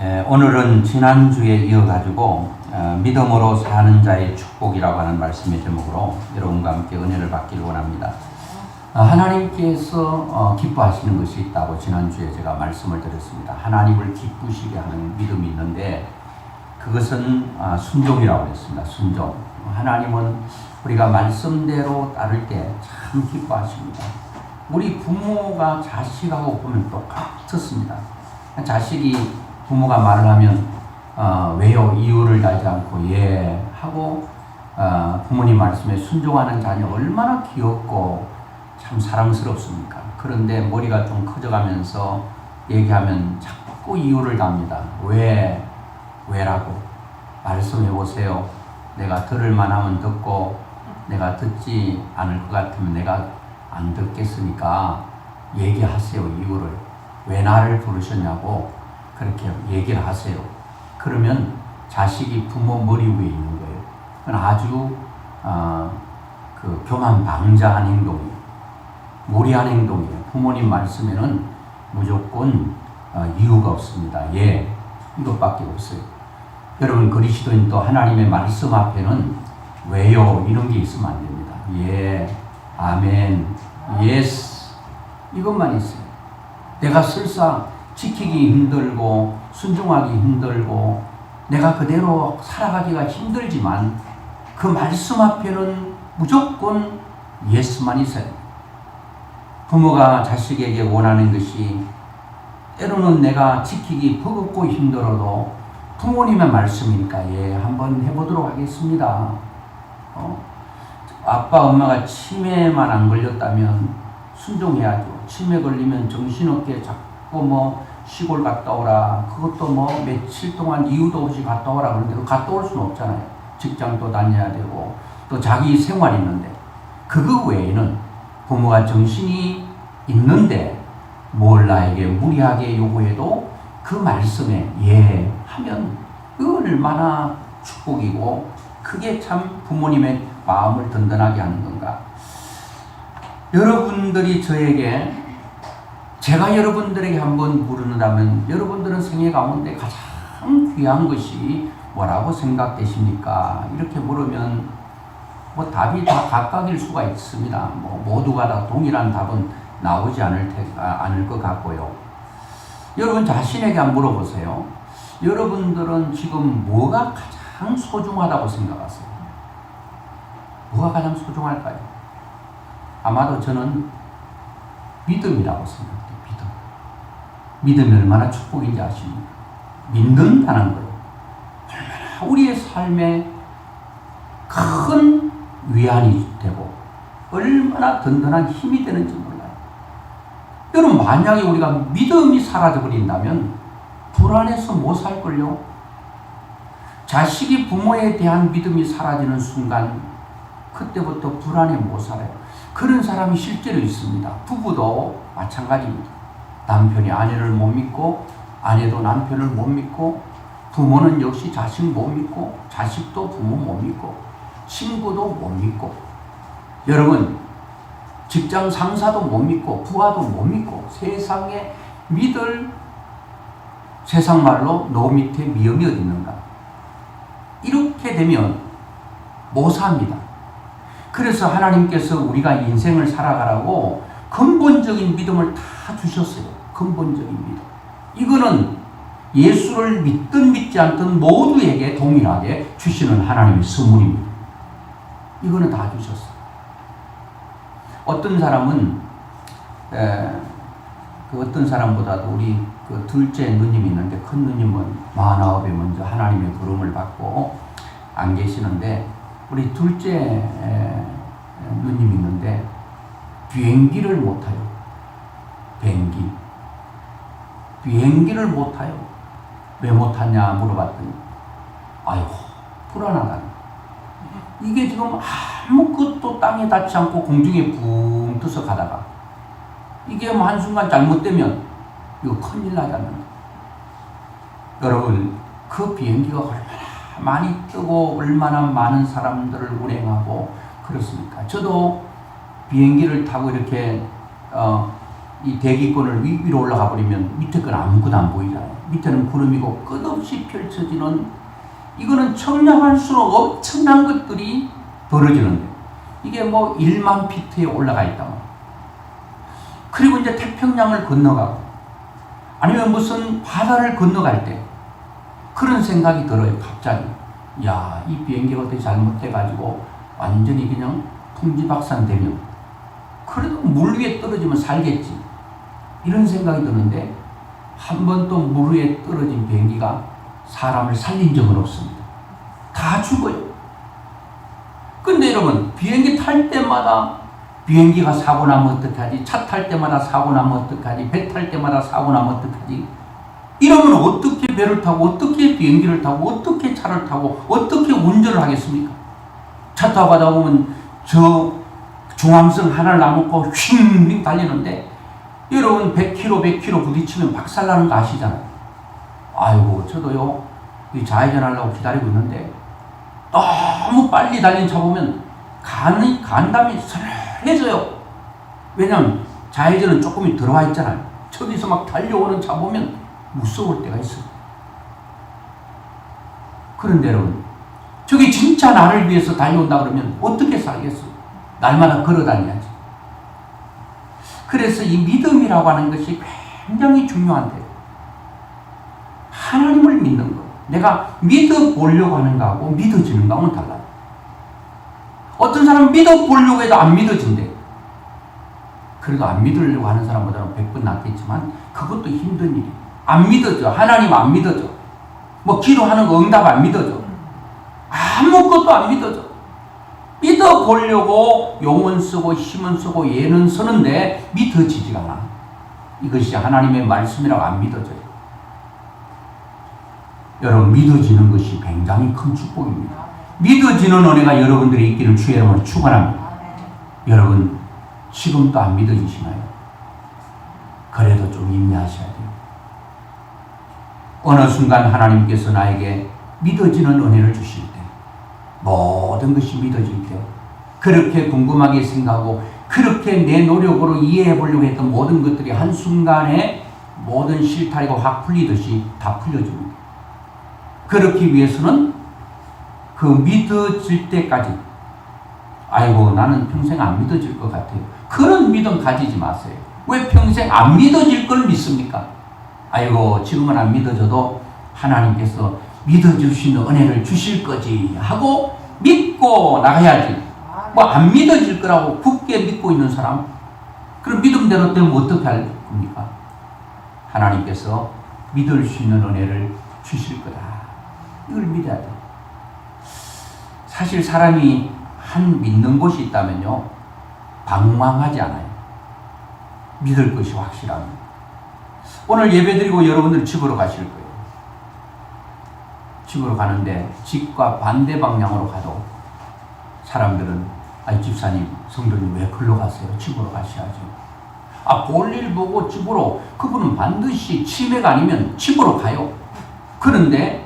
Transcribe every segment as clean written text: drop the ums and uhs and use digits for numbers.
오늘은 지난주에 이어가지고 믿음으로 사는 자의 축복이라고 하는 말씀의 제목으로 여러분과 함께 은혜를 받기를 원합니다. 하나님께서 기뻐하시는 것이 있다고 지난주에 제가 말씀을 드렸습니다. 하나님을 기쁘시게 하는 믿음이 있는데 그것은 순종이라고 했습니다. 순종. 하나님은 우리가 말씀대로 따를 때 참 기뻐하십니다. 우리 부모가 자식하고 보면 똑같습니다. 자식이 부모가 말을 하면 왜요? 이유를 달지 않고 예 하고 부모님 말씀에 순종하는 자녀 얼마나 귀엽고 참 사랑스럽습니까? 그런데 머리가 좀 커져가면서 얘기하면 자꾸 이유를 답니다. 왜라고 말씀해 보세요. 내가 들을 만하면 듣고 내가 듣지 않을 것 같으면 내가 안 듣겠으니까 얘기하세요. 이유를. 왜 나를 부르셨냐고 그렇게 얘기를 하세요. 그러면 자식이 부모 머리 위에 있는 거예요. 그건 아주 교만방자한 행동이에요. 무리한 행동이에요. 부모님 말씀에는 무조건 이유가 없습니다. 예, 이것밖에 없어요. 여러분 그리스도인 또 하나님의 말씀 앞에는 왜요? 이런 게 있으면 안 됩니다. 예, 아멘, 예스 이것만 있어요. 내가 설사 지키기 힘들고 순종하기 힘들고 내가 그대로 살아가기가 힘들지만 그 말씀 앞에는 무조건 예스만 있어요. 부모가 자식에게 원하는 것이 때로는 내가 지키기 버겁고 힘들어도 부모님의 말씀이니까 예 한번 해보도록 하겠습니다. 아빠 엄마가 치매만 안 걸렸다면 순종해야죠. 치매 걸리면 정신없게 자꾸 시골 갔다 오라. 그것도 며칠 동안 이유도 없이 갔다 오라. 그런데 갔다 올 수는 없잖아요. 직장도 다녀야 되고 또 자기 생활이 있는데 그거 외에는 부모가 정신이 있는데 뭘 나에게 무리하게 요구해도 그 말씀에 예 하면 얼마나 축복이고 그게 참 부모님의 마음을 든든하게 하는 건가. 여러분들이 제가 여러분들에게 한번 물은다면 여러분들은 생애 가운데 가장 귀한 것이 뭐라고 생각되십니까? 이렇게 물으면 답이 다 각각일 수가 있습니다. 모두가 다 동일한 답은 나오지 않을 것 같고요. 여러분 자신에게 한번 물어보세요. 여러분들은 지금 뭐가 가장 소중하다고 생각하세요? 뭐가 가장 소중할까요? 아마도 저는 믿음이라고 생각해요. 믿음이 얼마나 축복인지 아십니까? 믿는다는 거예요. 얼마나 우리의 삶에 큰 위안이 되고 얼마나 든든한 힘이 되는지 몰라요. 여러분 만약에 우리가 믿음이 사라져버린다면 불안해서 못 살걸요. 자식이 부모에 대한 믿음이 사라지는 순간 그때부터 불안해 못 살아요. 그런 사람이 실제로 있습니다. 부부도 마찬가지입니다. 남편이 아내를 못 믿고 아내도 남편을 못 믿고 부모는 역시 자식 못 믿고 자식도 부모 못 믿고 친구도 못 믿고 여러분 직장 상사도 못 믿고 부하도 못 믿고 세상에 믿을 세상 말로 너 밑에 미움이 어디 있는가. 이렇게 되면 못 삽니다. 그래서 하나님께서 우리가 인생을 살아가라고 근본적인 믿음을 다 주셨어요. 근본적인 믿음. 이거는 예수를 믿든 믿지 않든 모두에게 동일하게 주시는 하나님의 선물입니다. 이거는 다 주셨어요. 어떤 사람은 어떤 사람보다도 우리 둘째 누님이 있는데 큰 누님은 49에 먼저 하나님의 부름을 받고 안 계시는데 우리 둘째 누님이 있는데 비행기를 못 타요. 비행기를 못 타요. 왜 못 타냐 물어봤더니 아이고 불안하다. 이게 지금 아무것도 땅에 닿지 않고 공중에 붕 떠서 가다가 이게 한순간 잘못되면 이거 큰일 나잖아요. 여러분 그 비행기가 얼마나 많이 뜨고 얼마나 많은 사람들을 운행하고 그렇습니까? 저도 비행기를 타고 이렇게 이 대기권을 위로 올라가 버리면 밑에 건 아무것도 안 보이잖아요. 밑에는 구름이고 끝없이 펼쳐지는, 이거는 청량할 수록 엄청난 것들이 벌어지는데, 이게 뭐 1만 피트에 올라가 있다. 그리고 이제 태평양을 건너가고 아니면 무슨 바다를 건너갈 때 그런 생각이 들어요. 갑자기 야, 이 비행기가 어떻게 잘못돼가지고 완전히 그냥 풍지박산되면 그래도 물 위에 떨어지면 살겠지, 이런 생각이 드는데, 한 번도 물 위에 떨어진 비행기가 사람을 살린 적은 없습니다. 다 죽어요. 근데 여러분, 비행기 탈 때마다 비행기가 사고 나면 어떡하지? 차 탈 때마다 사고 나면 어떡하지? 배 탈 때마다 사고 나면 어떡하지? 이러면 어떻게 배를 타고, 어떻게 비행기를 타고, 어떻게 차를 타고, 어떻게 운전을 하겠습니까? 차 타고 가다 보면 저 중앙선 하나를 나먹고 휙 달리는데, 여러분 100km 부딪히면 박살나는 거 아시잖아요. 아이고, 저도요, 이 좌회전 하려고 기다리고 있는데 너무 빨리 달리는 차 보면 간담이 설해져요. 왜냐면 좌회전은 조금 들어와 있잖아요. 저기서 막 달려오는 차 보면 무서울 때가 있어요. 그런데 여러분, 저게 진짜 나를 위해서 달려온다 그러면 어떻게 살겠어요? 날마다 걸어 다녀야지. 그래서 이 믿음이라고 하는 것이 굉장히 중요한데, 하나님을 믿는 것, 내가 믿어보려고 하는 거하고 믿어지는 거하고는 달라요. 어떤 사람은 믿어보려고 해도 안 믿어진대. 그래도 안 믿으려고 하는 사람보다는 100번 낫겠지만 그것도 힘든 일이에요. 안 믿어져. 하나님 안 믿어져. 뭐 기도하는 거 응답 안 믿어져. 아무것도 안 믿어져. 믿어보려고 용은 쓰고 힘은 쓰고 예는 쓰는데 믿어지지가 않아. 이것이 하나님의 말씀이라고 안 믿어져요. 여러분, 믿어지는 것이 굉장히 큰 축복입니다. 믿어지는 은혜가 여러분들이 있기를 주의 이름으로 축원합니다. 여러분, 지금도 안 믿어지시나요? 그래도 좀 인내하셔야 돼요. 어느 순간 하나님께서 나에게 믿어지는 은혜를 주실 때, 모든 것이 믿어질 때, 그렇게 궁금하게 생각하고 그렇게 내 노력으로 이해해 보려고 했던 모든 것들이 한순간에 모든 실타래가 확 풀리듯이 다 풀려집니다. 그렇기 위해서는 그 믿어질 때까지, 아이고 나는 평생 안 믿어질 것 같아요, 그런 믿음 가지지 마세요. 왜 평생 안 믿어질 걸 믿습니까? 아이고 지금은 안 믿어져도 하나님께서 믿어줄 수 있는 은혜를 주실 거지 하고 믿고 나가야지. 뭐 안 믿어질 거라고 굳게 믿고 있는 사람, 그럼 믿음대로 되면 어떻게 할 겁니까? 하나님께서 믿을 수 있는 은혜를 주실 거다, 이걸 믿어야 돼. 사실 사람이 한 믿는 것이 있다면요, 방황하지 않아요. 믿을 것이 확실합니다. 오늘 예배드리고 여러분들 집으로 가실 거예요. 집으로 가는데 집과 반대 방향으로 가도 사람들은 아니 집사님, 성도님 왜 글로 가세요? 집으로 가셔야죠. 볼일 보고 집으로, 그분은 반드시 치매가 아니면 집으로 가요. 그런데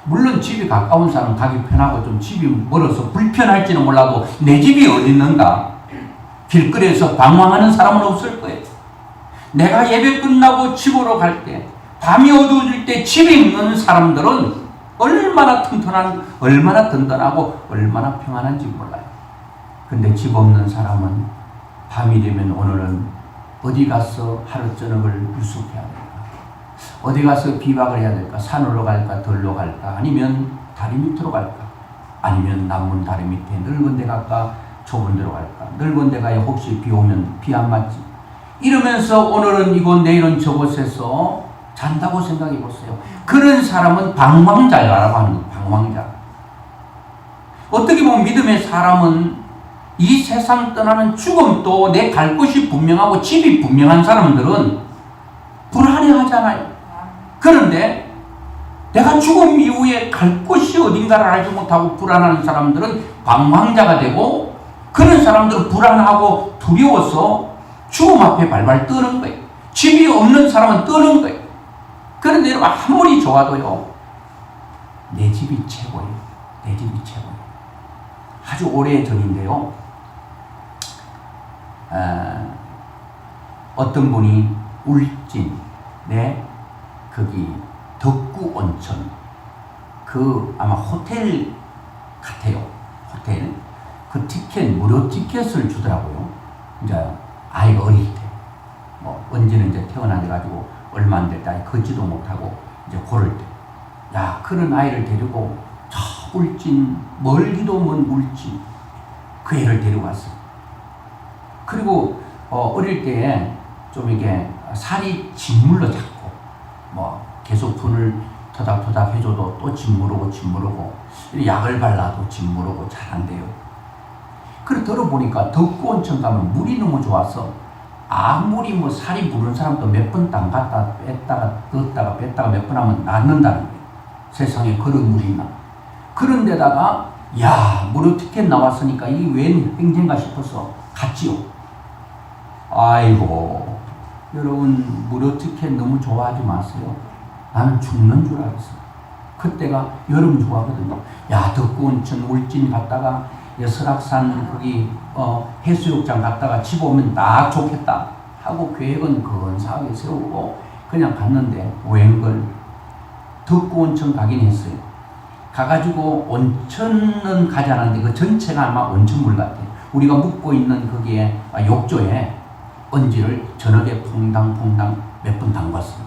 물론 집이 가까운 사람은 가기 편하고 좀 집이 멀어서 불편할지는 몰라도 내 집이 어디 있는가? 길거리에서 방황하는 사람은 없을 거예요. 내가 예배 끝나고 집으로 갈 때, 밤이 어두워질 때 집에 있는 사람들은 얼마나 튼튼한, 얼마나 든든하고 얼마나 평안한지 몰라요. 근데 집 없는 사람은 밤이 되면 오늘은 어디 가서 하루 저녁을 불숙해야 될까? 어디 가서 비박을 해야 될까? 산으로 갈까? 들로 갈까? 아니면 다리 밑으로 갈까? 아니면 남문 다리 밑에 넓은 데 갈까? 좁은 데로 갈까? 넓은 데 가야 혹시 비 오면 비 안 맞지? 이러면서 오늘은 이곳 내일은 저곳에서 잔다고 생각해 보세요. 그런 사람은 방황자라고 하는 거예요. 방황자. 어떻게 보면 믿음의 사람은 이 세상 떠나는 죽음도 내 갈 곳이 분명하고 집이 분명한 사람들은 불안해하잖아요. 그런데 내가 죽음 이후에 갈 곳이 어딘가를 알지 못하고 불안한 사람들은 방황자가 되고, 그런 사람들은 불안하고 두려워서 죽음 앞에 발발 떠는 거예요. 집이 없는 사람은 떠는 거예요. 그런데 여러분, 아무리 좋아도요, 내 집이 최고예요. 내 집이 최고예요. 아주 오래 전인데요, 어떤 분이 울진, 거기 덕구 온천, 아마 호텔 같아요. 호텔. 그 티켓, 무료 티켓을 주더라고요. 이제 아이가 어릴 때. 언제는 이제 태어나가지고 얼마 안 될 때 아예 걷지도 못하고 이제 고를 때. 야, 그런 아이를 데리고 저 울진, 멀기도 먼 울진, 그 애를 데려왔어요. 그리고 어릴 때에 좀 이게 살이 짓물러 잡고 계속 돈을 토닥토닥 해줘도 또 짓무르고 약을 발라도 짓무르고 잘 안 돼요. 그래 들어보니까 덕구 온천 가면 물이 너무 좋아서 아무리 살이 부른 사람도 몇 번 담갔다 뺐다가 넣었다가 뺐다가 몇 번 하면 낫는다는 거예요. 세상에 그런 물이 있나. 그런데다가 야, 무료 티켓 나왔으니까 이게 웬 행진가 싶어서 갔지요. 아이고, 여러분 무료 티켓 너무 좋아하지 마세요. 나는 죽는 줄 알았어. 그때가 여름 좋아하거든요. 야, 덕구 온천 울진 갔다가 설악산 거기 해수욕장 갔다가 집 오면 딱 좋겠다 하고 계획은 근사하게 세우고 그냥 갔는데 웬걸 덕구 온천 가긴 했어요. 가가지고 온천은 가지 않았는데 그 전체가 아마 온천물 같아요. 우리가 묵고 있는 거기에 욕조에 언지를 저녁에 퐁당퐁당 몇 번 담갔어요.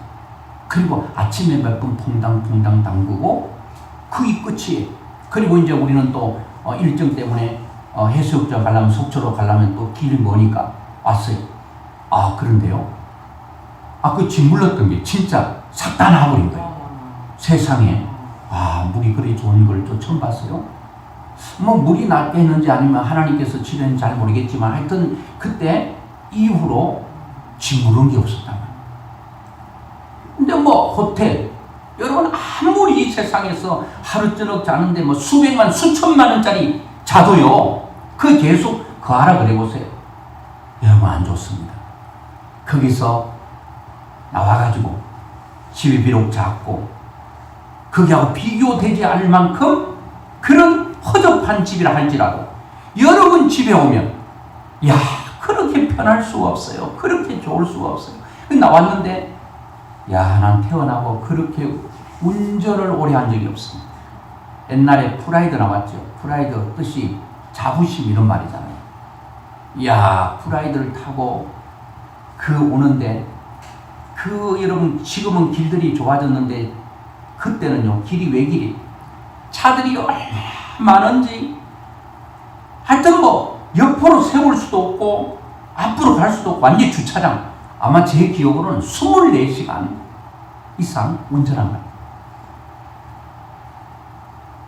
그리고 아침에 몇 번 퐁당퐁당 담그고 그게 끝이에요. 그리고 이제 우리는 또 일정 때문에 해수욕장 가려면 속초로 가려면 또 길이 머니까 왔어요. 아, 그런데요. 그 짓물렀던 게 진짜 싹 다 나와버린 거예요. 세상에. 물이 그리 좋은 걸 또 처음 봤어요. 물이 낫게 했는지 아니면 하나님께서 치료했는지 잘 모르겠지만 하여튼 그때 이후로 짓물은 게 없었단 말이에요. 근데 호텔. 여러분 아무리 이 세상에서 하루저녁 자는데 수백만 수천만 원짜리 자도요. 그 계속 거하라 그래 보세요. 여러분 안 좋습니다. 거기서 나와가지고 집이 비록 작고 거기하고 비교되지 않을 만큼 그런 허접한 집이라 할지라도 여러분 집에 오면 야, 그렇게 편할 수가 없어요. 그렇게 좋을 수가 없어요. 나왔는데 야, 난 태어나고 그렇게 운전을 오래 한 적이 없습니다. 옛날에 프라이드 나왔죠. 프라이드 뜻이 자부심 이런 말이잖아요. 야, 프라이드를 타고 오는데 여러분 지금은 길들이 좋아졌는데 그때는요 길이 왜 길이 차들이 얼마나 많은지 하여튼 옆으로 세울 수도 없고 앞으로 갈 수도 없고 완전 주차장 아마 제 기억으로는 24시간 이상 운전한 거예요.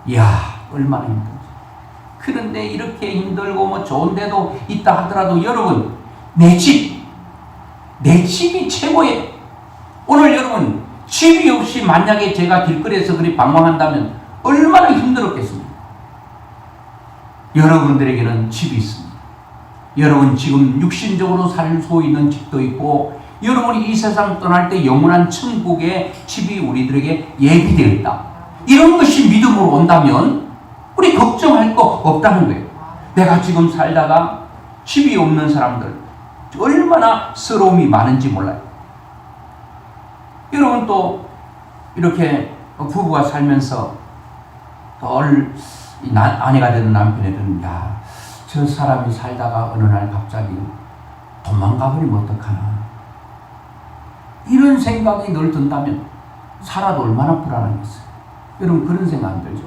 이야, 얼마나 힘든지. 그런데 이렇게 힘들고 좋은 데도 있다 하더라도 여러분 내 집이 최고예요. 오늘 여러분 집이 없이 만약에 제가 길거리에서 그리 방황한다면 얼마나 힘들었겠습니까? 여러분들에게는 집이 있습니다. 여러분 지금 육신적으로 살 수 있는 집도 있고 여러분이 이 세상 떠날 때 영원한 천국의 집이 우리들에게 예비되어 있다. 이런 것이 믿음으로 온다면 우리 걱정할 거 없다는 거예요. 내가 지금 살다가 집이 없는 사람들 얼마나 서러움이 많은지 몰라요. 여러분 또 이렇게 부부가 살면서 아내가 되는 남편에는 야, 저 사람이 살다가 어느 날 갑자기 도망가 버리면 어떡하나 이런 생각이 늘 든다면 살아도 얼마나 불안하겠어요. 여러분 그런 생각 안 들죠?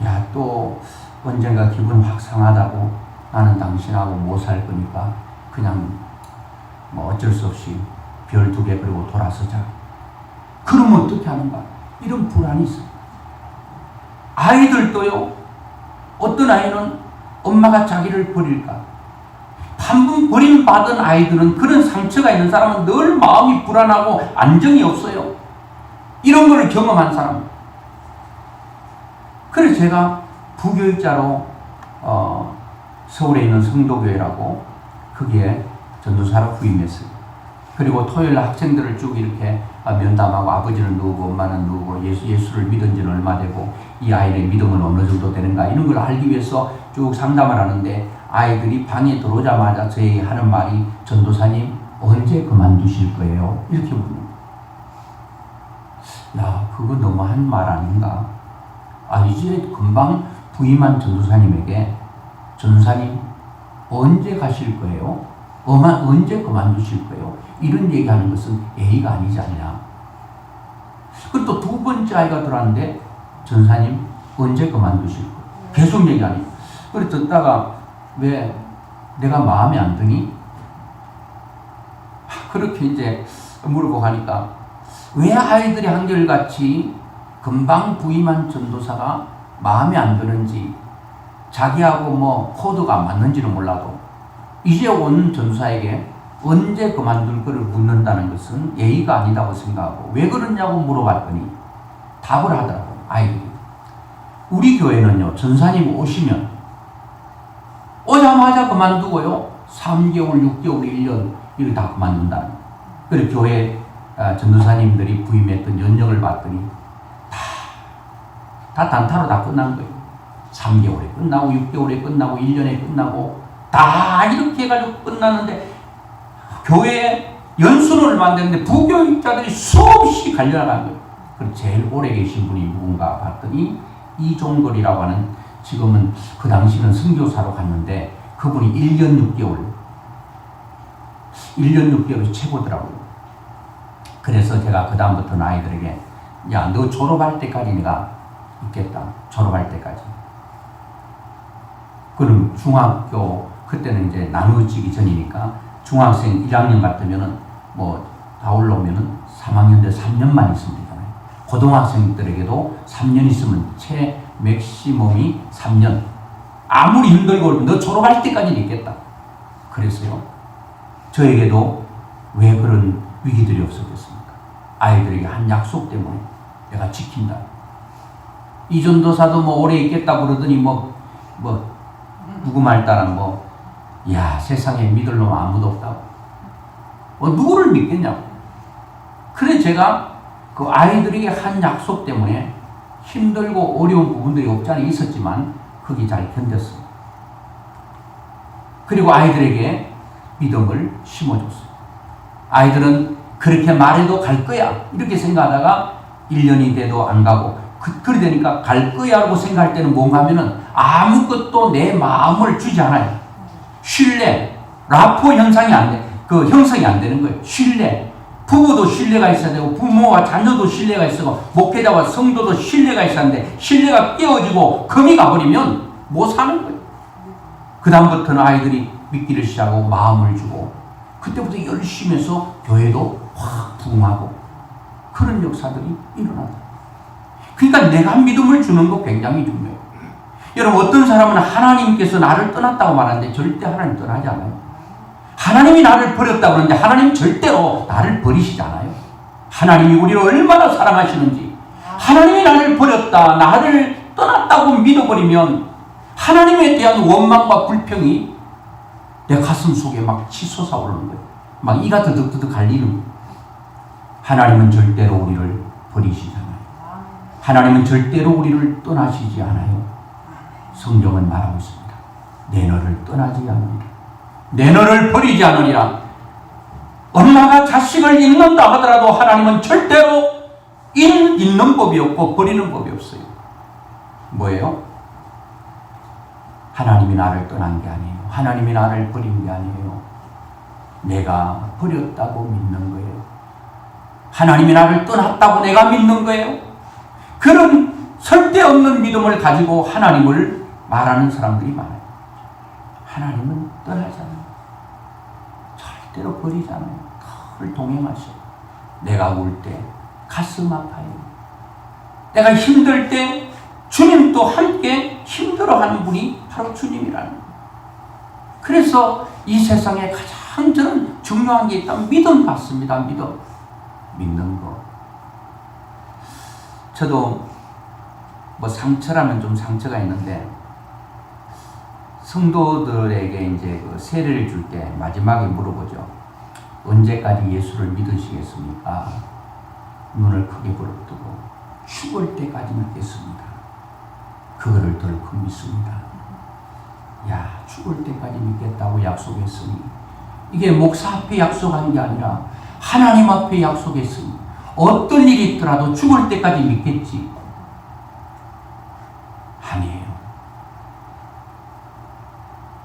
야, 또 언젠가 기분 확 상하다고 나는 당신하고 못 살 거니까 그냥 어쩔 수 없이 별 2개 그리고 돌아서자. 그러면 어떻게 하는가? 이런 불안이 있어요. 아이들도요. 어떤 아이는 엄마가 자기를 버릴까? 한 번 버림받은 아이들은 그런 상처가 있는 사람은 늘 마음이 불안하고 안정이 없어요. 이런 걸 경험한 사람. 그래서 제가 부교육자로 서울에 있는 성도교회라고 거기에 전도사로 후임했어요. 그리고 토요일 학생들을 쭉 이렇게 면담하고 아버지는 누구고 엄마는 누구고 예수를 믿은 지는 얼마 되고 이 아이의 믿음은 어느 정도 되는가 이런 걸 알기 위해서 쭉 상담을 하는데 아이들이 방에 들어오자마자 저희 하는 말이 전도사님 언제 그만두실 거예요? 이렇게 묻는 거예요. 야, 그거 너무한 말 아닌가? 이제 금방 부임한 전도사님에게 전도사님 언제 가실 거예요? 언제 그만두실 거예요? 이런 얘기하는 것은 예의가 아니지 않냐? 그리고 또 두 번째 아이가 들어왔는데 전도사님 언제 그만두실 거예요? 계속 얘기하니. 그래 듣다가 왜 내가 마음에 안 드니? 그렇게 이제 물어보고 하니까 왜 아이들이 한결같이 금방 부임한 전도사가 마음에 안 드는지 자기하고 뭐 코드가 맞는지는 몰라도 이제 온 전도사에게 언제 그만둘 거를 묻는다는 것은 예의가 아니다고 생각하고 왜 그러냐고 물어봤더니 답을 하더라고요. 아이들이. 우리 교회는요, 전사님 오시면 오자마자 그만두고요, 3개월, 6개월, 1년 이렇게 다 그만둔다는. 그리고 교회 전도사님들이 부임했던 연령을 봤더니 다 단타로 다 끝난 거예요. 3개월에 끝나고 6개월에 끝나고 1년에 끝나고 다 이렇게 해가지고 끝나는데 교회에 연수를 만드는데 부교육자들이 수없이 갈려나간 거예요. 그리고 제일 오래 계신 분이 누군가 봤더니 이종걸이라고 하는, 지금은 그 당시는 선교사로 갔는데 그분이 1년 6개월이 최고더라고요. 그래서 제가 그 다음부터는 아이들에게 야, 너 졸업할 때까지 내가 있겠다. 졸업할 때까지. 그럼 중학교, 그때는 이제 나누어지기 전이니까 중학생 1학년 같으면은 뭐 다 올라오면은 3학년 때 3년만 있으면 되잖아요. 고등학생들에게도 3년 있으면 맥시멈이 3년. 아무리 힘들고 그러면 너 졸업할 때까지는 있겠다. 그래서요, 저에게도 왜 그런 위기들이 없었겠습니까? 아이들에게 한 약속 때문에 내가 지킨다. 이 전도사도 뭐 오래 있겠다 그러더니 누구 말 따라 야, 세상에 믿을 놈 아무도 없다고. 누구를 믿겠냐고. 그래 제가 그 아이들에게 한 약속 때문에 힘들고 어려운 부분들이 없지 않아 있었지만 그게 잘 견뎠어요. 그리고 아이들에게 믿음을 심어줬어요. 아이들은 그렇게 말해도 갈 거야 이렇게 생각하다가 1년이 돼도 안 가고 그래 되니까 갈 거야라고 생각할 때는 뭔가 하면은 아무것도 내 마음을 주지 않아요. 신뢰, 라포 형성이 안 되는 거예요. 신뢰. 부부도 신뢰가 있어야 되고 부모와 자녀도 신뢰가 있어고 목회자와 성도도 신뢰가 있어야 하는데 신뢰가 깨어지고 금이 가버리면 못 사는 거예요. 그 다음부터는 아이들이 믿기를 시작하고 마음을 주고 그때부터 열심히 해서 교회도 확 부흥하고 그런 역사들이 일어나다. 그러니까 내가 믿음을 주는 거 굉장히 중요해요. 여러분, 어떤 사람은 하나님께서 나를 떠났다고 말하는데 절대 하나님 떠나지 않아요. 하나님이 나를 버렸다고 하는데 하나님 절대로 나를 버리시지 않아요. 하나님이 우리를 얼마나 사랑하시는지, 하나님이 나를 버렸다, 나를 떠났다고 믿어버리면 하나님에 대한 원망과 불평이 내 가슴 속에 막 치솟아 오르는 거예요. 막 이가 드득드득 갈리는 거예요. 하나님은 절대로 우리를 버리시지 않아요. 하나님은 절대로 우리를 떠나시지 않아요. 성경은 말하고 있습니다. 내 너를 떠나지 않으리라. 내 너를 버리지 않으리라. 엄마가 자식을 잃는다 하더라도 하나님은 절대로 잃는 법이 없고 버리는 법이 없어요. 뭐예요? 하나님이 나를 떠난 게 아니에요. 하나님이 나를 버린 게 아니에요. 내가 버렸다고 믿는 거예요. 하나님이 나를 떠났다고 내가 믿는 거예요. 그런 설데없는 믿음을 가지고 하나님을 말하는 사람들이 많아요. 하나님은 떠나지 않아요. 절대로 버리지 않아요. 늘 동행하셔요. 내가 울 때 가슴 아파요. 내가 힘들 때 주님도 함께 힘들어하는 분이 바로 주님이라는 거예요. 그래서 이 세상에 가장 저는 중요한 게 있다면 믿음 같습니다. 믿는 거. 저도 상처라면 좀 상처가 있는데 성도들에게 이제 그 세례를 줄 때 마지막에 물어보죠. 언제까지 예수를 믿으시겠습니까? 눈을 크게 부릅뜨고 죽을 때까지 믿겠습니다. 그거를 덜컥 믿습니다. 야, 죽을 때까지 믿겠다고 약속했으니 이게 목사 앞에 약속한 게 아니라 하나님 앞에 약속했으니 어떤 일이 있더라도 죽을 때까지 믿겠지. 아니에요.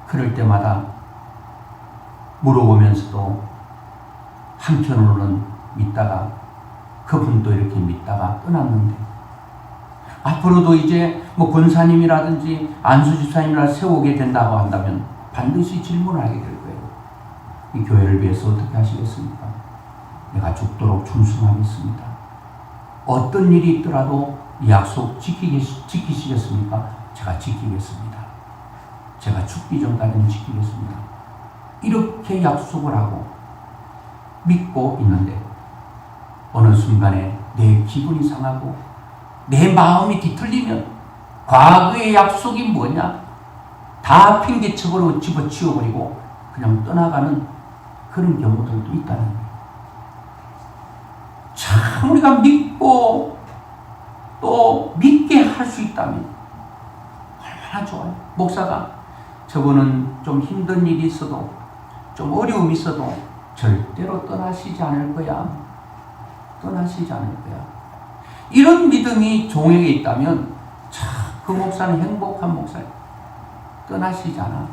그럴 때마다 물어보면서도 한편으로는 믿다가 그분도 이렇게 믿다가 떠났는데 앞으로도 이제 뭐 권사님이라든지 안수집사님이라 세우게 된다고 한다면 반드시 질문을 하게 될 거예요. 이 교회를 위해서 어떻게 하시겠습니까? 내가 죽도록 충성하겠습니다. 어떤 일이 있더라도 이 약속 지키시겠습니까? 제가 지키겠습니다. 제가 죽기 전까지는 지키겠습니다. 이렇게 약속을 하고 믿고 있는데 어느 순간에 내 기분이 상하고 내 마음이 뒤틀리면 과거의 약속이 뭐냐? 다 핑계쳐버리고 집어치워버리고 그냥 떠나가는 그런 경우들도 있다는 거예요. 참 우리가 믿고 또 믿게 할 수 있다면 얼마나 좋아요. 목사가 저분은 좀 힘든 일이 있어도 좀 어려움이 있어도 절대로 떠나시지 않을 거야. 떠나시지 않을 거야. 이런 믿음이 종에게 있다면 참 그 목사는 행복한 목사예요. 떠나시지 않아.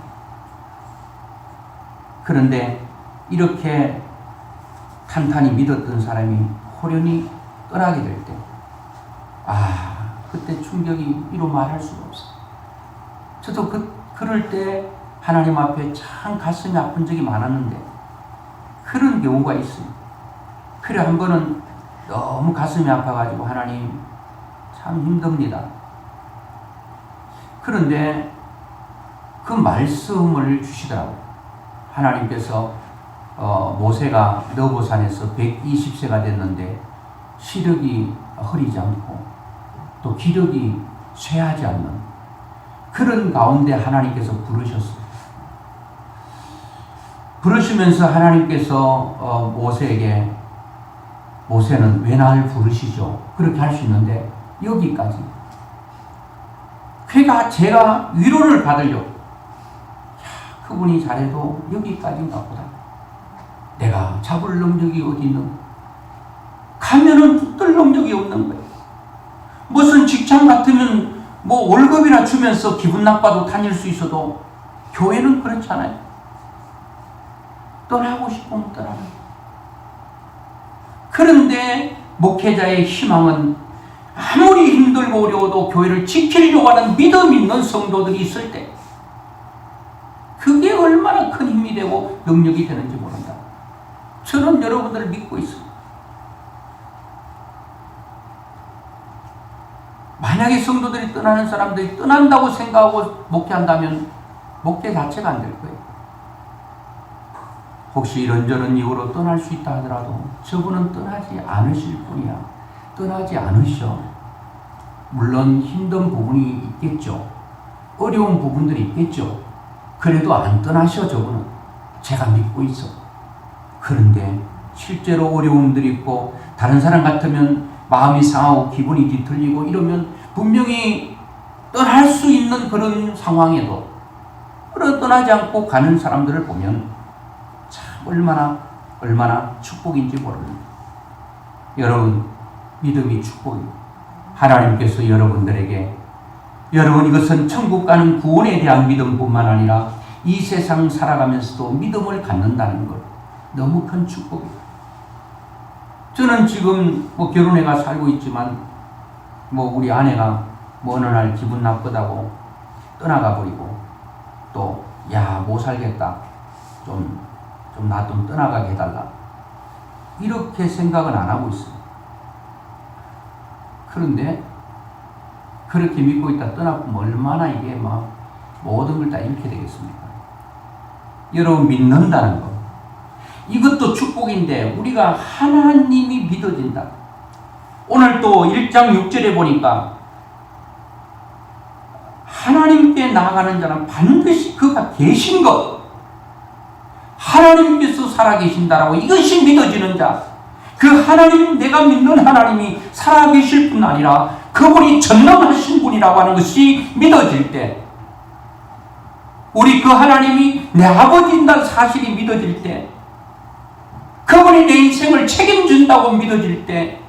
그런데 이렇게 탄탄히 믿었던 사람이 호련히 떠나게 될 때, 그때 충격이 이루 말할 수가 없어요. 저도 그럴 때 하나님 앞에 참 가슴이 아픈 적이 많았는데 그런 경우가 있어요. 그래 한 번은 너무 가슴이 아파가지고 하나님 참 힘듭니다. 그런데 그 말씀을 주시더라고요. 하나님께서 모세가 너보산에서 120세가 됐는데 시력이 흐리지 않고 또 기력이 쇠하지 않는 그런 가운데 하나님께서 부르셨어요. 부르시면서 하나님께서 모세에게 모세는 왜 나를 부르시죠? 그렇게 할 수 있는데 여기까지. 그러니까 제가 위로를 받으려고 그분이 잘해도 여기까지인가 보다. 내가 잡을 능력이 어디 있는 가면은 붙들 능력이 없는 거예요. 무슨 직장 같으면 뭐 월급이나 주면서 기분 나빠도 다닐 수 있어도 교회는 그렇지 않아요. 떠나고 싶으면 떠나는 거예요. 그런데 목회자의 희망은 아무리 힘들고 어려워도 교회를 지키려고 하는 믿음 있는 성도들이 있을 때 그게 얼마나 큰 힘이 되고 능력이 되는지 모른다. 저는 여러분들을 믿고 있습니다. 만약에 성도들이 떠나는 사람들이 떠난다고 생각하고 목회한다면 목회 자체가 안 될 거예요. 혹시 이런저런 이유로 떠날 수 있다 하더라도 저분은 떠나지 않으실 분이야. 떠나지 않으셔. 물론 힘든 부분이 있겠죠. 어려운 부분들이 있겠죠. 그래도 안 떠나셔 저분은. 제가 믿고 있어. 그런데 실제로 어려움들이 있고 다른 사람 같으면 마음이 상하고 기분이 뒤틀리고 이러면 분명히 떠날 수 있는 그런 상황에도 떠나지 않고 가는 사람들을 보면 참 얼마나 축복인지 모릅니다. 여러분 믿음이 축복입니다. 하나님께서 여러분들에게 여러분 이것은 천국 가는 구원에 대한 믿음뿐만 아니라 이 세상 살아가면서도 믿음을 갖는다는 것 너무 큰 축복입니다. 저는 지금 뭐 결혼해가 살고 있지만 뭐 우리 아내가 뭐 어느 날 기분 나쁘다고 떠나가 버리고 또 야 못 살겠다 좀 나 좀 떠나가게 해달라 이렇게 생각은 안 하고 있어요. 그런데 그렇게 믿고 있다 떠나면 얼마나 이게 막 모든 걸 다 잃게 되겠습니까? 여러분 믿는다는 것 이것도 축복인데 우리가 하나님이 믿어진다. 오늘 또 1장 6절에 보니까 하나님께 나아가는 자는 반드시 그가 계신 것 하나님께서 살아계신다라고 이것이 믿어지는 자 그 하나님 내가 믿는 하나님이 살아계실 뿐 아니라 그분이 전능하신 분이라고 하는 것이 믿어질 때 우리 그 하나님이 내 아버지인다는 사실이 믿어질 때, 그분이 내 인생을 책임진다고 믿어질 때,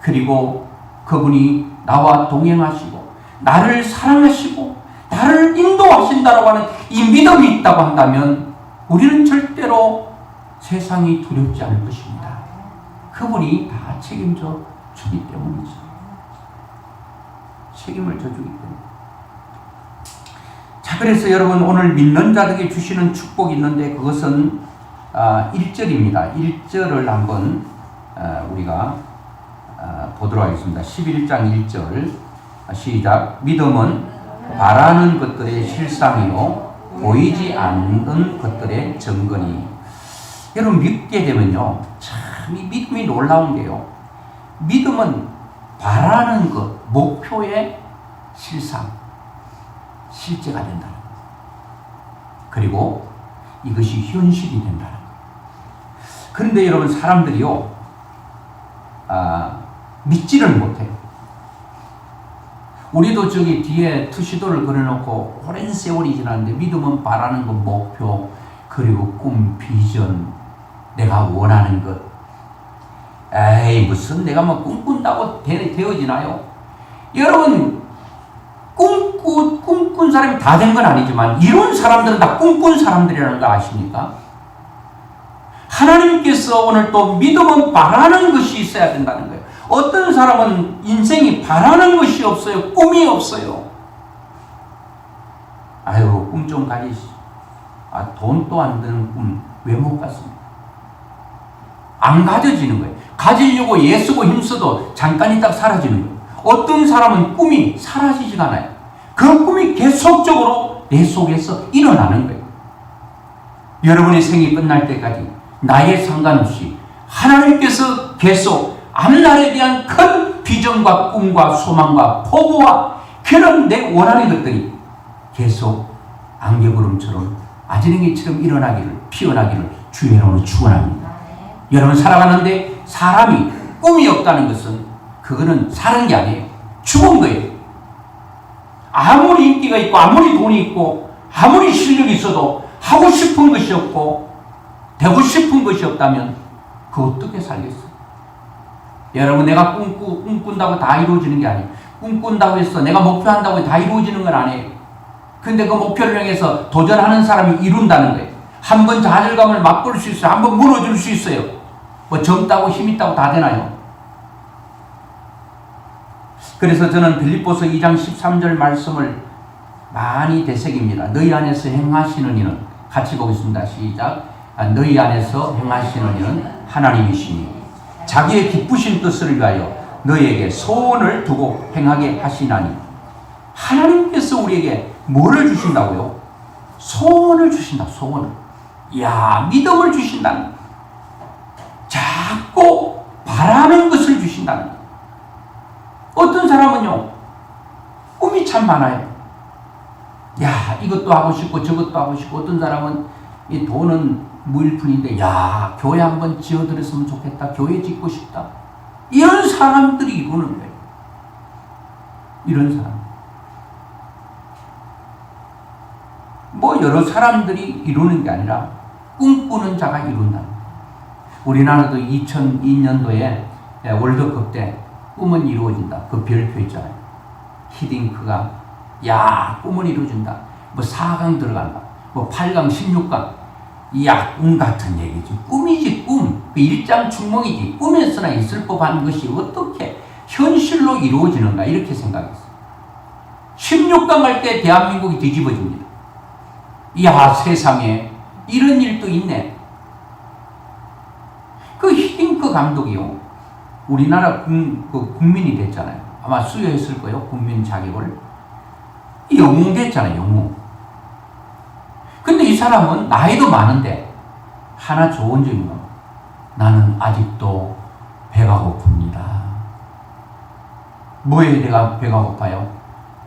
그리고 그분이 나와 동행하시고 나를 사랑하시고 나를 인도하신다라고 하는 이 믿음이 있다고 한다면 우리는 절대로 세상이 두렵지 않을 것입니다. 그분이 다 책임져 주기 때문이죠. 책임을 져주기 때문에. 자, 그래서 여러분 오늘 믿는 자들에게 주시는 축복이 있는데 그것은 1절입니다. 1절을 한번 우리가 보도록 하겠습니다. 11장 1절 시작. 믿음은 바라는 것들의 실상이요 보이지 않는 것들의 증거니. 여러분 믿게 되면요 참 이 믿음이 놀라운 게요, 믿음은 바라는 것, 목표의 실상, 실제가 된다는 것, 그리고 이것이 현실이 된다는 것. 그런데 여러분 사람들이요 믿지를 못해요. 우리도 저기 뒤에 투시도를 그려놓고 오랜 세월이 지났는데 믿음은 바라는 것, 목표, 그리고 꿈, 비전, 내가 원하는 것. 에이 무슨 내가 뭐 꿈꾼다고 되어지나요? 여러분 꿈꾼 사람이 다 된 건 아니지만 이룬 사람들은 다 꿈꾼 사람들이라는 거 아십니까? 하나님께서 오늘 또 믿음은 바라는 것이 있어야 된다는 거예요. 어떤 사람은 인생이 바라는 것이 없어요. 꿈이 없어요. 아유 꿈 좀 가지시. 돈도 안 드는 꿈 왜 못 갔습니까? 안 가져지는 거예요. 가지려고 애쓰고 힘써도 잠깐 있다가 사라지는 거예요. 어떤 사람은 꿈이 사라지지가 않아요. 그 꿈이 계속적으로 내 속에서 일어나는 거예요. 여러분의 생이 끝날 때까지 나에 상관없이 하나님께서 계속 앞날에 대한 큰 비전과 꿈과 소망과 포부와 그런 내 원하는 것들이 계속 안개구름처럼 아지랭이처럼 일어나기를, 피어나기를 주의 이름으로 축원합니다. 여러분 살아가는데 사람이 꿈이 없다는 것은 그거는 사는 게 아니에요. 죽은 거예요. 아무리 인기가 있고 아무리 돈이 있고 아무리 실력이 있어도 하고 싶은 것이 없고 되고 싶은 것이 없다면 그 어떻게 살겠어요? 여러분 내가 꿈꾼다고 다 이루어지는 게 아니에요. 꿈꾼다고 해서 내가 목표한다고 다 이루어지는 건 아니에요. 근데 그 목표를 향해서 도전하는 사람이 이룬다는 거예요. 한번 좌절감을 맛볼 수 있어요. 한번 무너질 수 있어요. 뭐 젊다고 힘 있다고 다 되나요? 그래서 저는 빌립보서 2장 13절 말씀을 많이 되새깁니다. 너희 안에서 행하시는 이는, 같이 보겠습니다. 시작. 너희 안에서 행하시는 이는 하나님이시니 자기의 기쁘신 뜻을 위하여 너희에게 소원을 두고 행하게 하시나니. 하나님께서 우리에게 뭐를 주신다고요? 소원을 주신다. 소원을. 이야, 믿음을 주신다는 거예요. 자꾸 바라는 것을 주신다는 거예요. 어떤 사람은요 꿈이 참 많아요. 야 이것도 하고 싶고 저것도 하고 싶고, 어떤 사람은 이 돈은 무일푼인데 야 교회 한번 지어드렸으면 좋겠다, 교회 짓고 싶다, 이런 사람들이 이루는 거예요. 이런 사람 뭐 여러 사람들이 이루는 게 아니라 꿈꾸는 자가 이룬다. 우리나라도 2002년도에 월드컵 때 꿈은 이루어진다. 그 별표 있잖아요. 히딩크가 야 꿈은 이루어진다. 뭐 4강 들어간다. 뭐 8강 16강. 야 꿈 같은 얘기지. 꿈이지 꿈. 그 일장 충몽이지. 꿈에서나 있을 법한 것이 어떻게 현실로 이루어지는가 이렇게 생각했어요. 16강 갈 때 대한민국이 뒤집어집니다. 이야 세상에 이런 일도 있네. 그 히딩크 감독이요 우리나라 국민이 됐잖아요. 아마 수여했을 거예요. 국민 자격을. 영웅 됐잖아요. 영웅. 근데 이 사람은 나이도 많은데 하나 좋은 점이 뭐야? 나는 아직도 배가 고픕니다. 뭐에 내가 배가 고파요?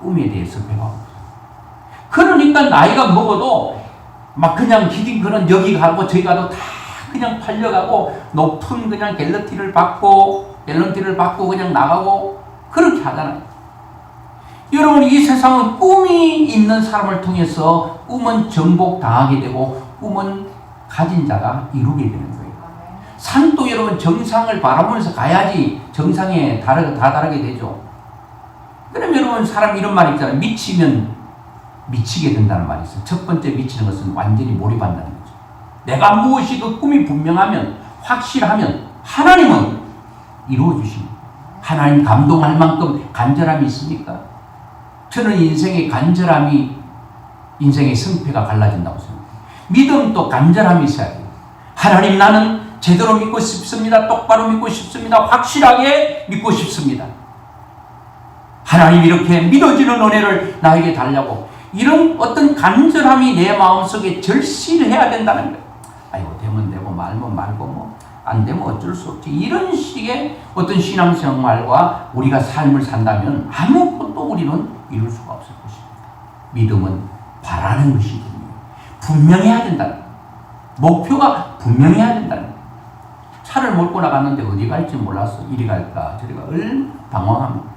꿈에 대해서 배가 고파요. 그러니까 나이가 먹어도 막 그냥 히딩크는 여기 가고 저기 가도 다 그냥 팔려가고 높은 그냥 갤러티를 받고 그냥 나가고 그렇게 하잖아요. 여러분, 이 세상은 꿈이 있는 사람을 통해서 꿈은 정복당하게 되고 꿈은 가진 자가 이루게 되는 거예요. 산도 여러분 정상을 바라보면서 가야지 정상에 다다르게 되죠. 그럼 여러분, 사람 이런 말 있잖아요. 미치면 미치게 된다는 말이 있어요. 첫 번째 미치는 것은 완전히 몰입한다는 거죠. 내가 무엇이 그 꿈이 분명하면, 확실하면 하나님은 이루어 주십니다. 하나님 감동할 만큼 간절함이 있습니까? 저는 인생의 간절함이 인생의 승패가 갈라진다고 생각해요. 믿음도 간절함이 있어야 돼요. 하나님, 나는 제대로 믿고 싶습니다. 똑바로 믿고 싶습니다. 확실하게 믿고 싶습니다. 하나님, 이렇게 믿어지는 은혜를 나에게 달라고, 이런 어떤 간절함이 내 마음속에 절실해야 된다는 거예요. 아이고, 되면 되고 말면 말고 뭐 안 되면 어쩔 수 없지. 이런 식의 어떤 신앙생활과 우리가 삶을 산다면 아무것도 우리는 이룰 수가 없을 것입니다. 믿음은 바라는 것이 분명해야 된다는 거예요. 목표가 분명해야 된다는 거예요. 차를 몰고 나갔는데 어디 갈지 몰랐어. 이리 갈까 저리 갈까 방황합니다.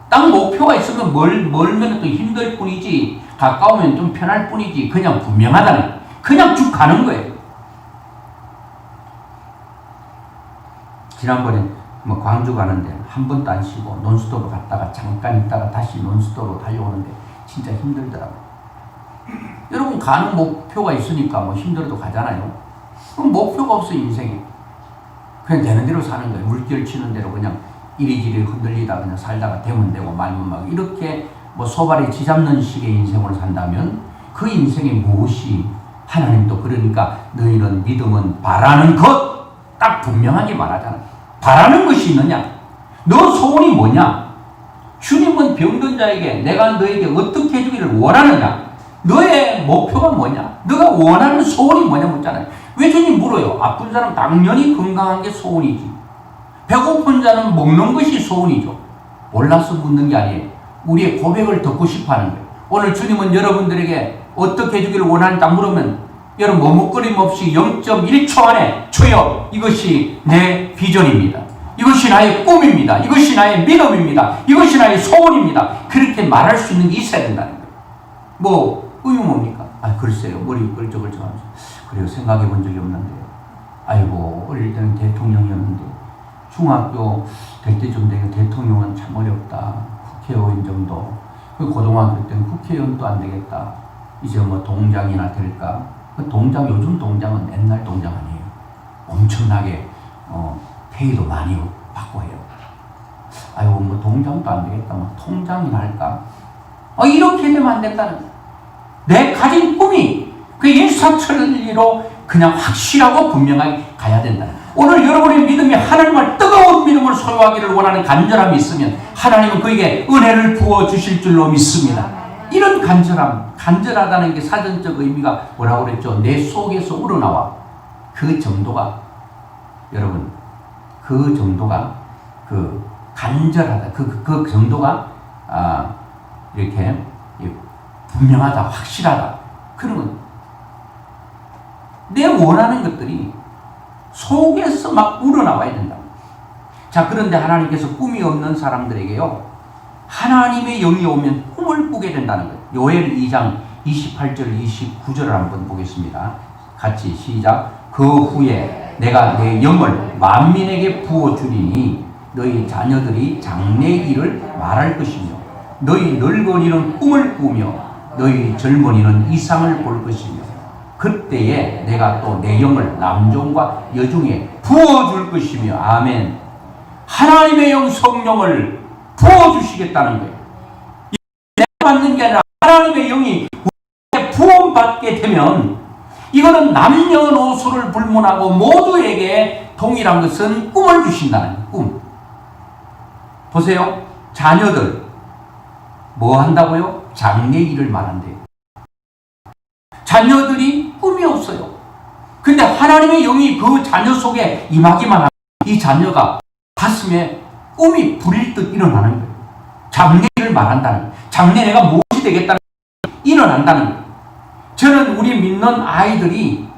딱 목표가 있으면 멀면 또 힘들 뿐이지, 가까우면 좀 편할 뿐이지, 그냥 분명하다는 거예요. 그냥 쭉 가는 거예요. 지난번에 뭐 광주 가는데 한 번도 안 쉬고 논스톱으로 갔다가 잠깐 있다가 다시 논스톱으로 달려오는데 진짜 힘들더라고요. 여러분, 가는 목표가 있으니까 뭐 힘들어도 가잖아요. 그럼 목표가 없어 인생에. 그냥 되는 대로 사는 거예요. 물결 치는 대로 그냥 이리저리 흔들리다 그냥 살다가 되면 되고 말면 막 이렇게 뭐 소발에 쥐잡는 식의 인생으로 산다면 그 인생에 무엇이, 하나님도 그러니까 너희는 믿음은 바라는 것 딱 분명하게 말하잖아요. 바라는 것이 있느냐? 너 소원이 뭐냐? 주님은 병든 자에게 내가 너에게 어떻게 해주기를 원하느냐? 너의 목표가 뭐냐? 너가 원하는 소원이 뭐냐 묻잖아요. 왜 주님 물어요? 아픈 사람 당연히 건강한 게 소원이지. 배고픈 자는 먹는 것이 소원이죠. 몰라서 묻는 게 아니에요. 우리의 고백을 듣고 싶어 하는 거예요. 오늘 주님은 여러분들에게 어떻게 해주기를 원하는가 물으면 여러분 머뭇거림 없이 0.1초 안에 주여, 이것이 내 비전입니다. 이것이 나의 꿈입니다. 이것이 나의 믿음입니다. 이것이 나의 소원입니다. 그렇게 말할 수 있는 게 있어야 된다는 거예요. 뭐 의미 뭡니까? 아, 글쎄요. 머리 끌적끌적하면서 그래요. 생각해 본 적이 없는데요. 아이고, 어릴 때는 대통령이었는데 중학교 될 때쯤 되면 대통령은 참 어렵다. 국회의원 정도. 그 고등학교 때는 국회의원도 안 되겠다. 이제 뭐 동장이나 될까? 그 동장, 요즘 동장은 옛날 동장 아니에요. 엄청나게 페이도 많이 받고 해요. 아이고, 뭐 동장도 안 되겠다. 뭐 통장이나 할까? 이렇게 되면 안 된다는 거예요. 내 가진 꿈이 그 일사천리로 그냥 확실하고 분명하게 가야 된다는 거예요. 오늘 여러분의 믿음이 하나님을 뜨거운 믿음을 소유하기를 원하는 간절함이 있으면 하나님은 그에게 은혜를 부어주실 줄로 믿습니다. 이런 간절함, 간절하다는 게 사전적 의미가 뭐라고 그랬죠? 내 속에서 우러나와. 그 정도가, 여러분, 그 정도가, 그 간절하다, 그 정도가, 이렇게 분명하다, 확실하다. 그러면 내 원하는 것들이 속에서 막 우러나와야 된다. 자, 그런데 하나님께서 꿈이 없는 사람들에게요, 하나님의 영이 오면 꿈을 꾸게 된다는 거예요. 요엘 2장 28절 29절을 한번 보겠습니다. 같이 시작. 그 후에 내가 내 영을 만민에게 부어주리니 너희 자녀들이 장래 일을 말할 것이며 너희 늙은이는 꿈을 꾸며 너희 젊은이는 이상을 볼 것이며 그때에 내가 또 내 영을 남종과 여종에 부어줄 것이며 아멘. 하나님의 영 성령을 부어주시겠다는 거예요. 내가 받는 게 아니라 하나님의 영이 우리에게 부어받게 되면 이거는 남녀노소를 불문하고 모두에게 동일한 것은 꿈을 주신다는 꿈. 보세요. 자녀들 뭐 한다고요? 장래 일을 말한대요. 자녀들이 꿈이 없어요. 근데 하나님의 영이 그 자녀 속에 임하기만 하면 이 자녀가 가슴에 꿈이 부릴 듯 일어나는 거예요. 장래를 말한다는 거예요. 장래 내가 무엇이 되겠다는 거예요. 일어난다는 거예요. 저는 우리 믿는 아이들이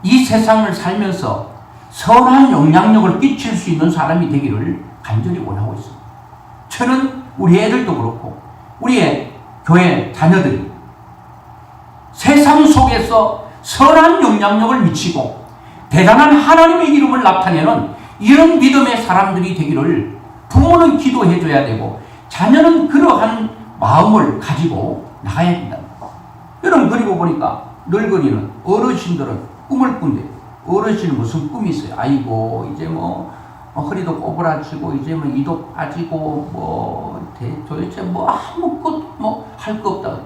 이 세상을 살면서 선한 영향력을 끼칠 수 있는 사람이 되기를 간절히 원하고 있습니다. 저는 우리 애들도 그렇고 우리의 교회 자녀들이 세상 속에서 선한 영향력을 미치고 대단한 하나님의 이름을 나타내는 이런 믿음의 사람들이 되기를 부모는 기도해 줘야 되고 자녀는 그러한 마음을 가지고 나가야 된다. 여러분, 그리고 보니까 늙은이는, 어르신들은 꿈을 꾼대. 어르신은 무슨 꿈이 있어요? 아이고 이제 허리도 꼬부라지고 이제 이도 빠지고 도대체 아무것도 할 거 없다.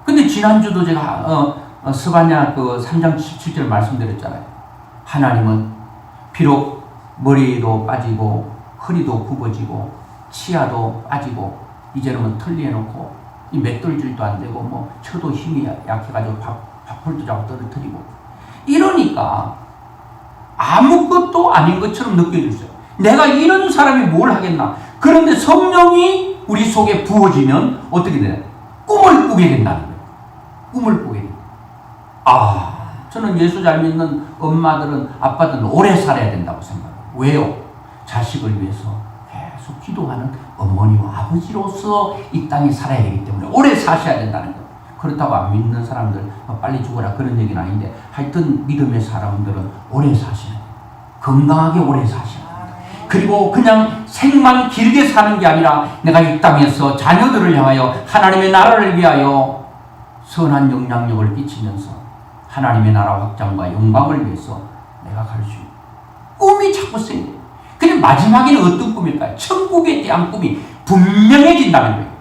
근데 지난주도 제가 스바냐 3장 17절 말씀드렸잖아요. 하나님은 비록 머리도 빠지고 허리도 굽어지고 치아도 빠지고 이제는 털리해놓고 이 맷돌질도 안 되고 쳐도 힘이 약해가지고 밥풀도 자꾸 떨어뜨리고 이러니까 아무것도 아닌 것처럼 느껴졌어요. 내가 이런 사람이 뭘 하겠나. 그런데 성령이 우리 속에 부어지면 어떻게 되냐, 꿈을 꾸게 된다는 거예요. 꿈을 꾸게 된다. 저는 예수 잘 믿는 엄마들은, 아빠들은 오래 살아야 된다고 생각해요. 왜요? 자식을 위해서 계속 기도하는 어머니와 아버지로서 이 땅에 살아야 되기 때문에 오래 사셔야 된다는 거예요. 그렇다고 안 믿는 사람들 빨리 죽어라 그런 얘기는 아닌데, 하여튼 믿음의 사람들은 오래 사셔야 돼요. 건강하게 오래 사셔야 돼요. 그리고 그냥 생만 길게 사는 게 아니라 내가 이 땅에서 자녀들을 향하여 하나님의 나라를 위하여 선한 영향력을 끼치면서 하나님의 나라 확장과 영광을 위해서 내가 갈 수 있는 꿈이 자꾸 생겨요. 근데 마지막에는 어떤 꿈일까요? 천국에 대한 꿈이 분명해진다는 거예요.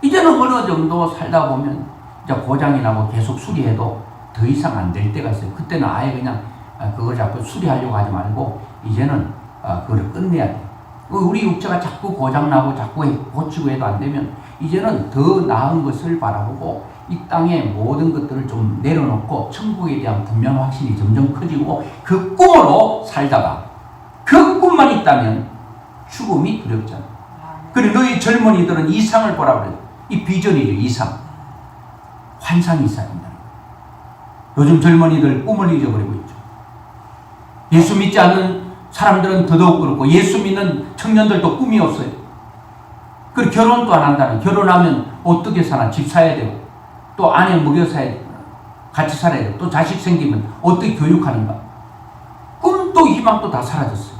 이제는 어느 정도 살다 보면 이제 고장이 나고 계속 수리해도 더 이상 안 될 때가 있어요. 그때는 아예 그냥 그걸 자꾸 수리하려고 하지 말고 이제는 그걸 끝내야 돼요. 우리 육체가 자꾸 고장나고 자꾸 고치고 해도 안 되면 이제는 더 나은 것을 바라보고 이 땅의 모든 것들을 좀 내려놓고 천국에 대한 분명한 확신이 점점 커지고 그 꿈으로 살다가 그 꿈만 있다면 죽음이 두렵잖아. 그리고 너희 젊은이들은 이상을 보라 그래요. 이 비전이죠. 이상. 환상이 있어야 된다. 요즘 젊은이들 꿈을 잊어버리고 있죠. 예수 믿지 않는 사람들은 더더욱 그렇고 예수 믿는 청년들도 꿈이 없어요. 그리고 결혼도 안 한다는. 결혼하면 어떻게 사나. 집 사야 되고 또 아내 먹여 사야 되고 같이 살아야 되고 또 자식 생기면 어떻게 교육하는가. 꿈도 희망도 다 사라졌어요.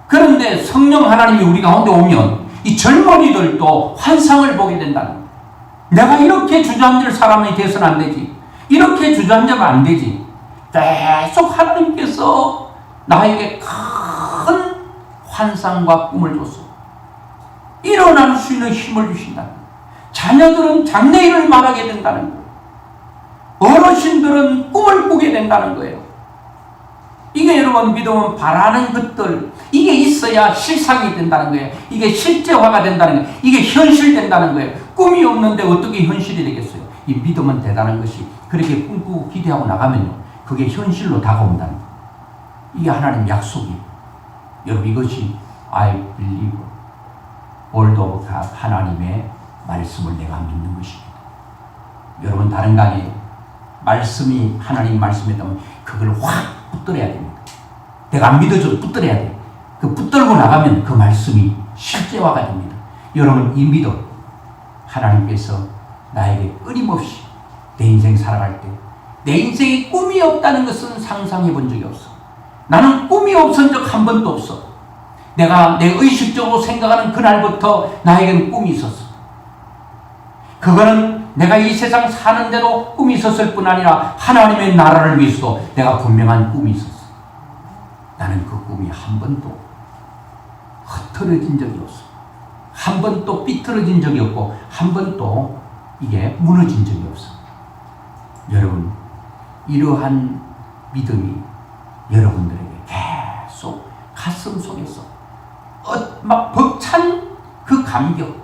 그런데 성령 하나님이 우리 가운데 오면 이 젊은이들도 환상을 보게 된다는 거예요. 내가 이렇게 주저앉을 사람이 돼서는 안 되지. 이렇게 주저앉으면 안 되지. 계속 하나님께서 나에게 큰 환상과 꿈을 줬어. 일어날 수 있는 힘을 주신다는 거예요. 자녀들은 장래일을 말하게 된다는 거예요. 어르신들은 꿈을 꾸게 된다는 거예요. 이게 여러분 믿으면 바라는 것들, 이게 있어야 실상이 된다는 거예요. 이게 실제화가 된다는 거예요. 이게 현실된다는 거예요. 꿈이 없는데 어떻게 현실이 되겠어요? 이 믿음은 대단한 것이 그렇게 꿈꾸고 기대하고 나가면요, 그게 현실로 다가온다는 거예요. 이게 하나님 약속이에요. 여러분, 이것이 I believe word of God, 하나님의 말씀을 내가 믿는 것입니다. 여러분, 다른 강의 말씀이 하나님 말씀이라면 그걸 확 붙들어야 됩니다. 내가 안 믿어줘도 붙들어야 돼요. 그 붙들고 나가면 그 말씀이 실제화가 됩니다. 여러분, 이 믿음, 하나님께서 나에게 끊임없이 내 인생 살아갈 때 내 인생에 꿈이 없다는 것은 상상해 본 적이 없어. 나는 꿈이 없은 적 한 번도 없어. 내가 내 의식적으로 생각하는 그날부터 나에게는 꿈이 있었어. 그거는 내가 이 세상 사는데도 꿈이 있었을 뿐 아니라 하나님의 나라를 위해서도 내가 분명한 꿈이 있었어. 나는 그 꿈이 한 번도 흐트러진 적이 없어. 한 번도 삐뚤어진 적이 없고 한 번도 이게 무너진 적이 없어. 여러분, 이러한 믿음이 여러분들에게 계속 가슴 속에서 막 벅찬 그 감격,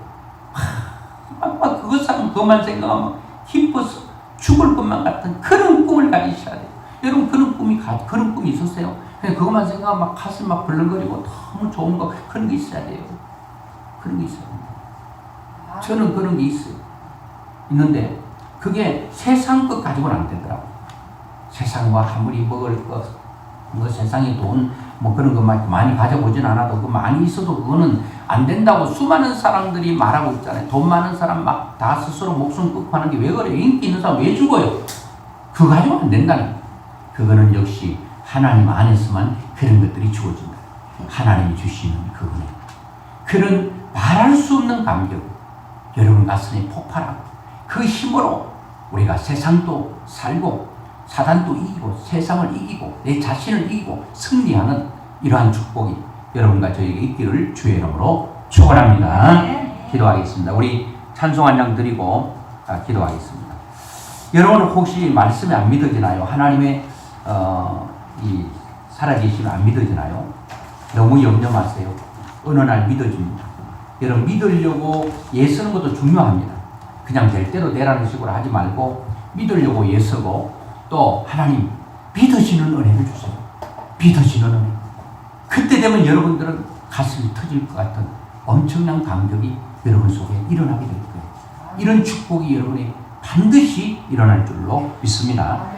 막 그것만 생각하면 기뻐서 죽을 것만 같은 그런 꿈을 가지셔야 돼요. 여러분, 그런 꿈이 있었어요? 그냥 그것만 생각하면 막 가슴 막 벌렁거리고 너무 좋은 거, 그런 게 있어야 돼요. 그런 게 있어야 됩니다. 저는 그런 게 있어요. 있는데 그게 세상 것 가지고는 안 되더라고요. 세상과 아무리 먹을 것, 세상의 돈 뭐 그런 것만 많이 가져보진 않아도 그 많이 있어도 그거는 안 된다고 수많은 사람들이 말하고 있잖아요. 돈 많은 사람 막 다 스스로 목숨 끊고 하는 게 왜 그래요? 인기 있는 사람 왜 죽어요? 그거 가지고 안 된다니. 그거는 역시 하나님 안에서만 그런 것들이 주어진다. 하나님이 주시는 그분의 그런 말할 수 없는 감격, 여러분 가슴에 폭발하고 그 힘으로 우리가 세상도 살고 사단도 이기고 세상을 이기고 내 자신을 이기고 승리하는 이러한 축복이 여러분과 저에게 있기를 주의 이름으로 축원합니다. 기도하겠습니다. 우리 찬송 한 장 드리고 기도하겠습니다. 여러분 혹시 말씀이 안 믿어지나요? 하나님의 이 살아계심이 안 믿어지나요? 너무 염려 마세요. 어느 날 믿어집니다. 여러분 믿으려고 애쓰는 것도 중요합니다. 그냥 될 대로 되라는 식으로 하지 말고 믿으려고 애쓰고 또 하나님 믿어지는 은혜를 주세요. 믿어지는 은혜. 그때 되면 여러분들은 가슴이 터질 것 같은 엄청난 감격이 여러분 속에 일어나게 될 거예요. 이런 축복이 여러분이 반드시 일어날 줄로 믿습니다.